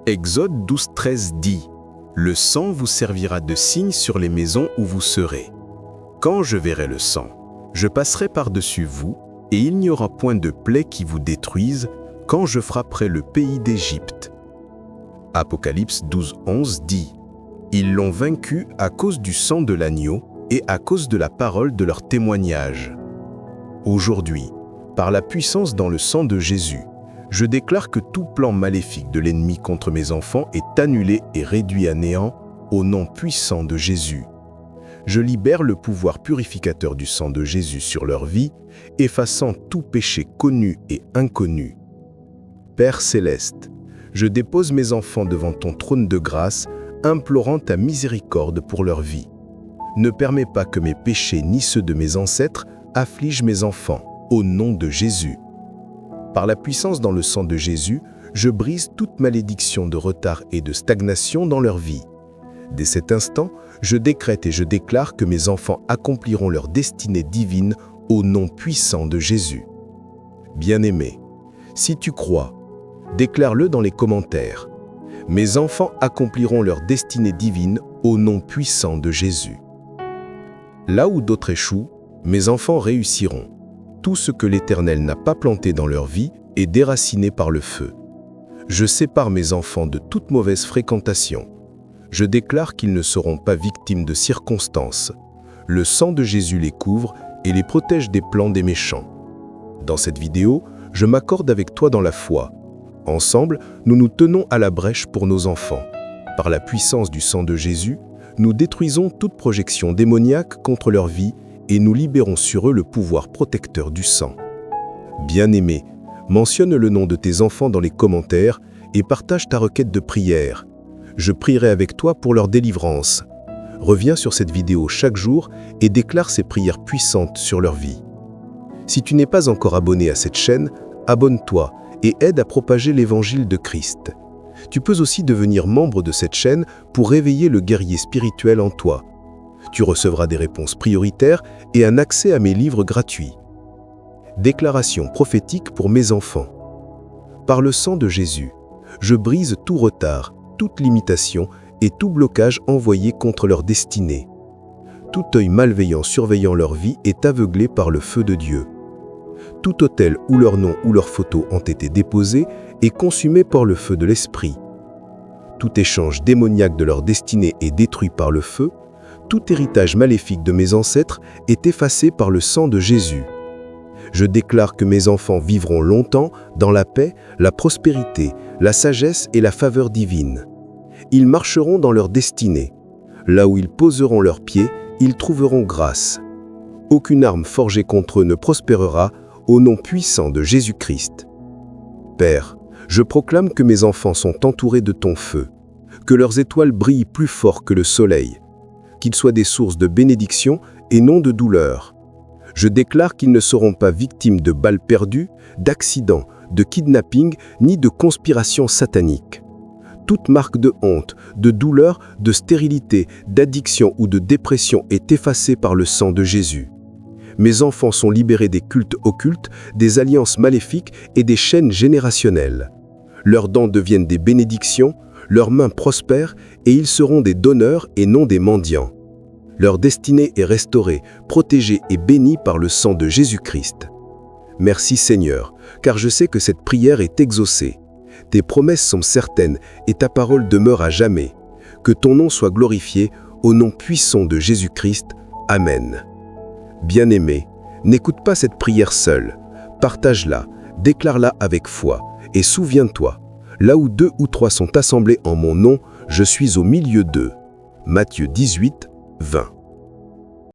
Exode 12:13 dit « Le sang vous servira de signe sur les maisons où vous serez. Quand je verrai le sang, je passerai par-dessus vous, et il n'y aura point de plaie qui vous détruise quand je frapperai le pays d'Égypte. » Apocalypse 12:11 dit « Ils l'ont vaincu à cause du sang de l'agneau et à cause de la parole de leur témoignage. » Aujourd'hui, par la puissance dans le sang de Jésus, je déclare que tout plan maléfique de l'ennemi contre mes enfants est annulé et réduit à néant au nom puissant de Jésus. Je libère le pouvoir purificateur du sang de Jésus sur leur vie, effaçant tout péché connu et inconnu. Père céleste, je dépose mes enfants devant ton trône de grâce, implorant ta miséricorde pour leur vie. Ne permets pas que mes péchés ni ceux de mes ancêtres affligent mes enfants, au nom de Jésus. Par la puissance dans le sang de Jésus, je brise toute malédiction de retard et de stagnation dans leur vie. Dès cet instant, je décrète et je déclare que mes enfants accompliront leur destinée divine au nom puissant de Jésus. Bien-aimé, si tu crois, déclare-le dans les commentaires. Mes enfants accompliront leur destinée divine au nom puissant de Jésus. Là où d'autres échouent, mes enfants réussiront. Tout ce que l'Éternel n'a pas planté dans leur vie est déraciné par le feu. Je sépare mes enfants de toute mauvaise fréquentation. Je déclare qu'ils ne seront pas victimes de circonstances. Le sang de Jésus les couvre et les protège des plans des méchants. Dans cette vidéo, je m'accorde avec toi dans la foi. Ensemble, nous nous tenons à la brèche pour nos enfants. Par la puissance du sang de Jésus, nous détruisons toute projection démoniaque contre leur vie et nous libérons sur eux le pouvoir protecteur du sang. Bien-aimé, mentionne le nom de tes enfants dans les commentaires et partage ta requête de prière. Je prierai avec toi pour leur délivrance. Reviens sur cette vidéo chaque jour et déclare ces prières puissantes sur leur vie. Si tu n'es pas encore abonné à cette chaîne, abonne-toi et aide à propager l'évangile de Christ. Tu peux aussi devenir membre de cette chaîne pour réveiller le guerrier spirituel en toi. Tu recevras des réponses prioritaires et un accès à mes livres gratuits. Déclaration prophétique pour mes enfants. Par le sang de Jésus, je brise tout retard, toute limitation et tout blocage envoyé contre leur destinée. Tout œil malveillant surveillant leur vie est aveuglé par le feu de Dieu. Tout autel où leur nom ou leur photo ont été déposés est consumé par le feu de l'Esprit. Tout échange démoniaque de leur destinée est détruit par le feu. Tout héritage maléfique de mes ancêtres est effacé par le sang de Jésus. Je déclare que mes enfants vivront longtemps dans la paix, la prospérité, la sagesse et la faveur divine. Ils marcheront dans leur destinée. Là où ils poseront leurs pieds, ils trouveront grâce. Aucune arme forgée contre eux ne prospérera, au nom puissant de Jésus-Christ. Père, je proclame que mes enfants sont entourés de ton feu, que leurs étoiles brillent plus fort que le soleil, qu'ils soient des sources de bénédiction et non de douleur. Je déclare qu'ils ne seront pas victimes de balles perdues, d'accidents, de kidnapping, ni de conspirations sataniques. Toute marque de honte, de douleur, de stérilité, d'addiction ou de dépression est effacée par le sang de Jésus. Mes enfants sont libérés des cultes occultes, des alliances maléfiques et des chaînes générationnelles. Leurs dents deviennent des bénédictions, leurs mains prospèrent et ils seront des donneurs et non des mendiants. Leur destinée est restaurée, protégée et bénie par le sang de Jésus-Christ. Merci Seigneur, car je sais que cette prière est exaucée. Tes promesses sont certaines et ta parole demeure à jamais. Que ton nom soit glorifié au nom puissant de Jésus-Christ. Amen. Bien-aimé, n'écoute pas cette prière seule. Partage-la, déclare-la avec foi et souviens-toi, là où 2 ou 3 sont assemblés en mon nom, je suis au milieu d'eux. Matthieu 18, 20.